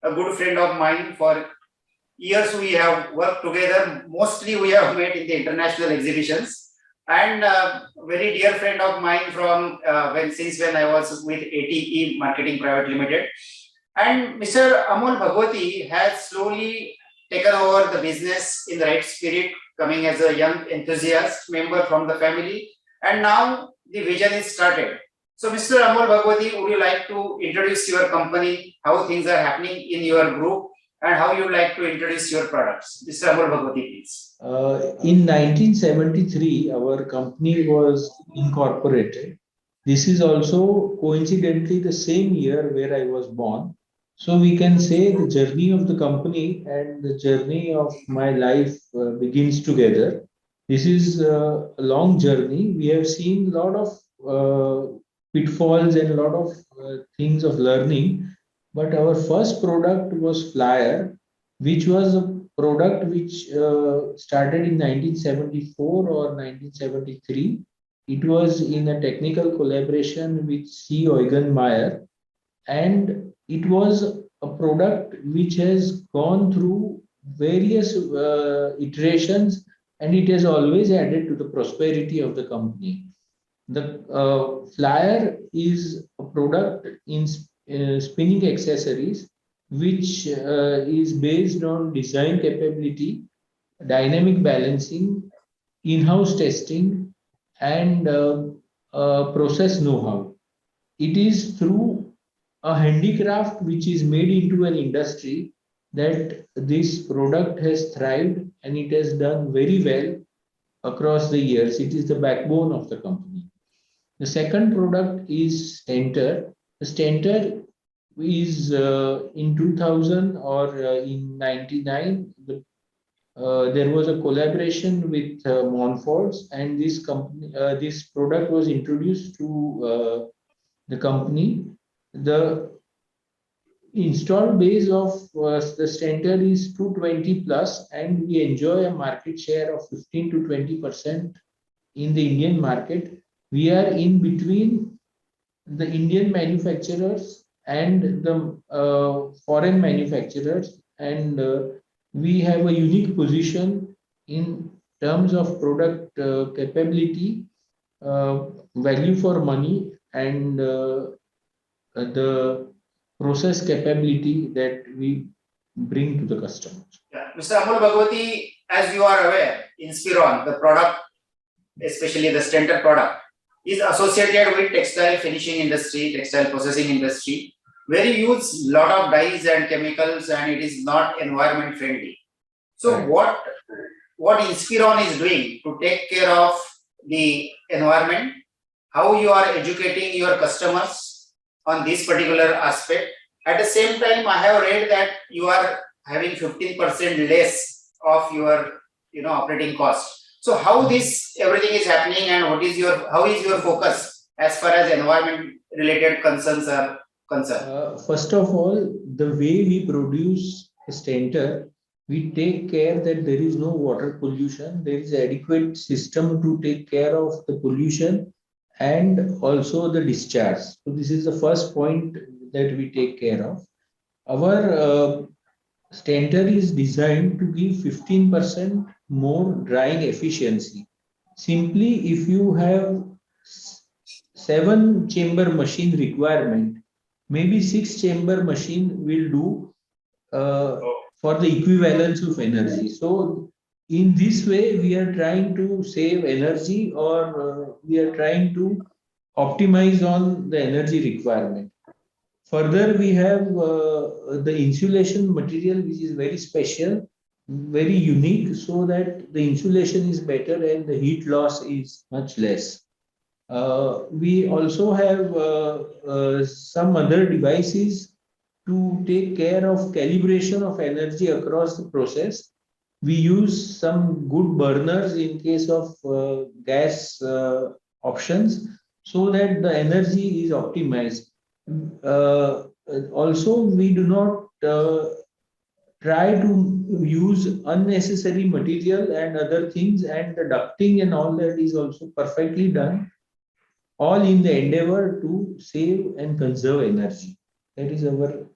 a good friend of mine. For years we have worked together. Mostly we have met in the international exhibitions. And very dear friend of mine from since when I was with ATE Marketing Private Limited. And Mr. Amol Bhagwati has slowly taken over the business in the right spirit, coming as a young enthusiast member from the family. And now the vision is started. So, Mr. Amol Bhagwati, would you like to introduce your company, how things are happening in your group, and how you like to introduce your products? Mr. Amol Bhagwati, please. In 1973, our company was incorporated. This is also coincidentally the same year where I was born. So we can say the journey of the company and the journey of my life begins together. This is a long journey. We have seen a lot of pitfalls and a lot of things of learning. But our first product was Flyer, which was a product which started in 1974 or 1973. It was in a technical collaboration with C. Eugenmeyer, and it was a product which has gone through various iterations, and it has always added to the prosperity of the company. The Flyer is a product in spinning accessories which is based on design capability, dynamic balancing, in-house testing, and process know-how. It is through a handicraft which is made into an industry that this product has thrived, and it has done very well across the years. It is the backbone of the company. The second product is stenter. The stenter is in 2000 or in 99, there was a collaboration with Montfort's, and this company, this product was introduced to the company. The installed base of the stenter is 220 plus, and we enjoy a market share of 15 to 20% in the Indian market. We are in between the Indian manufacturers and the foreign manufacturers, and we have a unique position in terms of product capability, value for money, and the process capability that we bring to the customers. Yeah. Mr. Amol Bhagwati, as you are aware, InspirOn, the product, especially the stenter product, is associated with textile finishing industry, textile processing industry, where you use a lot of dyes and chemicals, and it is not environment friendly. So right. What InspirOn is doing to take care of the environment, how you are educating your customers on this particular aspect. At the same time, I have read that you are having 15% less of your operating cost. So how this everything is happening, and how is your focus as far as environment related concerns are concerned? First of all, the way we produce a stenter, we take care that there is no water pollution. There is adequate system to take care of the pollution and also the discharge. So this is the first point that we take care of. Our stenter is designed to give 15% more drying efficiency. Simply, if you have 7-chamber machine requirement, maybe 6-chamber machine will do for the equivalence of energy. So in this way, we are trying to save energy, or we are trying to optimize on the energy requirement. Further, we have the insulation material, which is very special, very unique, so that the insulation is better and the heat loss is much less. We also have some other devices to take care of calibration of energy across the process. We use some good burners in case of gas options, so that the energy is optimized. Also, we do not try to use unnecessary material and other things, and the ducting and all that is also perfectly done, all in the endeavor to save and conserve energy. That is our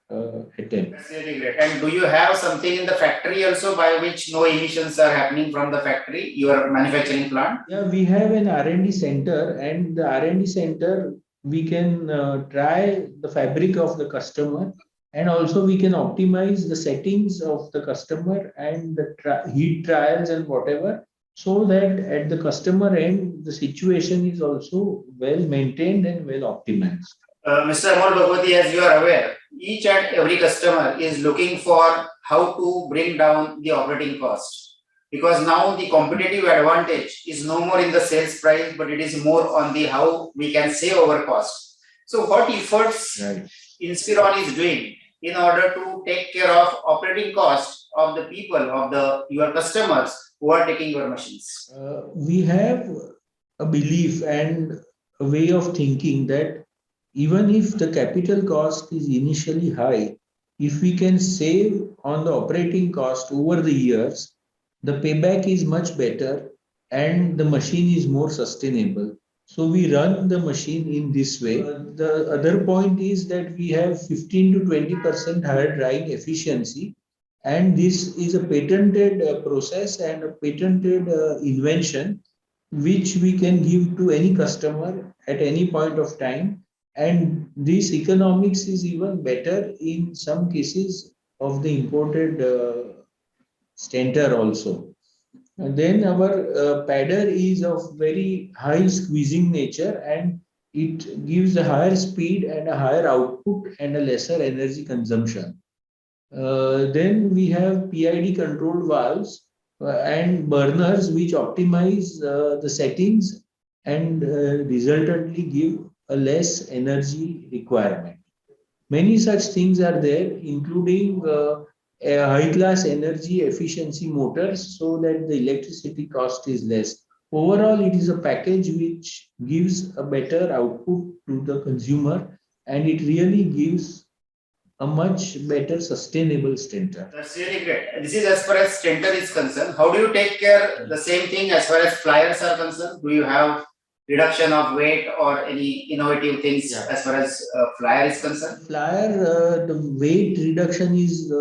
attempt. That's really great. And do you have something in the factory also by which no emissions are happening from the factory, your manufacturing plant? Yeah, we have an R&D center, and the R&D center, we can try the fabric of the customer, and also we can optimize the settings of the customer and the heat trials and whatever, so that at the customer end, the situation is also well maintained and well optimized. Mr. Amol Bhagwati, as you are aware, each and every customer is looking for how to bring down the operating cost. Because now the competitive advantage is no more in the sales price, but it is more on the how we can save our cost. So what efforts Right. InspirOn is doing in order to take care of operating cost of the people, of your customers who are taking your machines? We have a belief and a way of thinking that even if the capital cost is initially high, if we can save on the operating cost over the years, the payback is much better and the machine is more sustainable. So we run the machine in this way. The other point is that we have 15 to 20% higher drying efficiency, and this is a patented process and a patented invention which we can give to any customer at any point of time. And this economics is even better in some cases of the imported stenter also. And then our padder is of very high squeezing nature, and it gives a higher speed and a higher output and a lesser energy consumption. Then we have PID controlled valves and burners which optimize the settings and resultantly give a less energy requirement. Many such things are there, including a high-class energy efficiency motors so that the electricity cost is less. Overall, it is a package which gives a better output to the consumer, and it really gives a much better sustainable stenter. That's really great. This is as far as stenter is concerned. How do you take care the same thing as far as flyers are concerned? Do you have reduction of weight or any innovative things as far as flyer is concerned? Flyer, the weight reduction is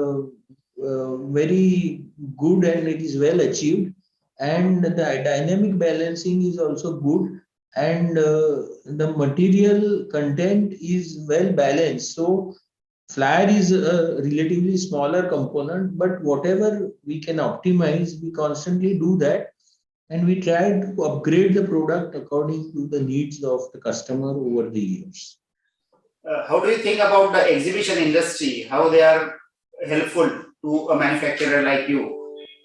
very good and it is well achieved, and the dynamic balancing is also good, and the material content is well balanced. So flyer is a relatively smaller component, but whatever we can optimize, we constantly do that, and we try to upgrade the product according to the needs of the customer over the years. How do you think about the exhibition industry? How they are helpful to a manufacturer like you?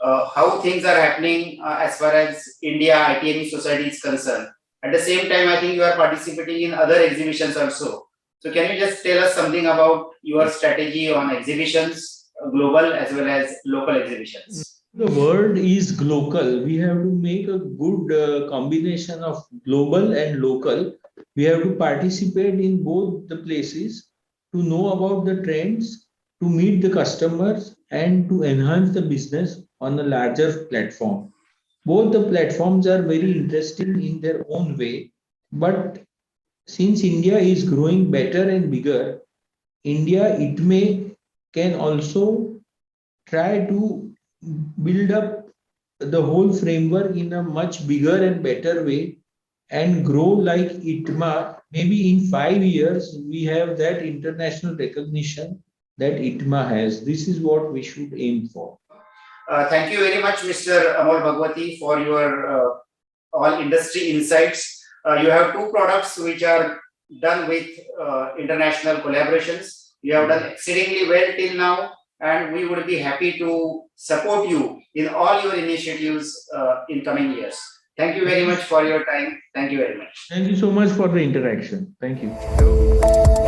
How things are happening as far as India ITME Society is concerned? At the same time, I think you are participating in other exhibitions also. So can you just tell us something about your strategy on exhibitions, global as well as local exhibitions? The world is global. We have to make a good combination of global and local. We have to participate in both the places to know about the trends, to meet the customers, and to enhance the business on a larger platform. Both the platforms are very interesting in their own way, but since India is growing better and bigger, India ITME can also try to build up the whole framework in a much bigger and better way and grow like ITMA. Maybe in 5 years, we have that international recognition that ITMA has. This is what we should aim for. Thank you very much, Mr. Amol Bhagwati, for your all industry insights. You have two products which are done with international collaborations. You have done exceedingly well till now, and we would be happy to support you in all your initiatives in coming years. Thank you very much for your time. Thank you very much. Thank you so much for the interaction. Thank you.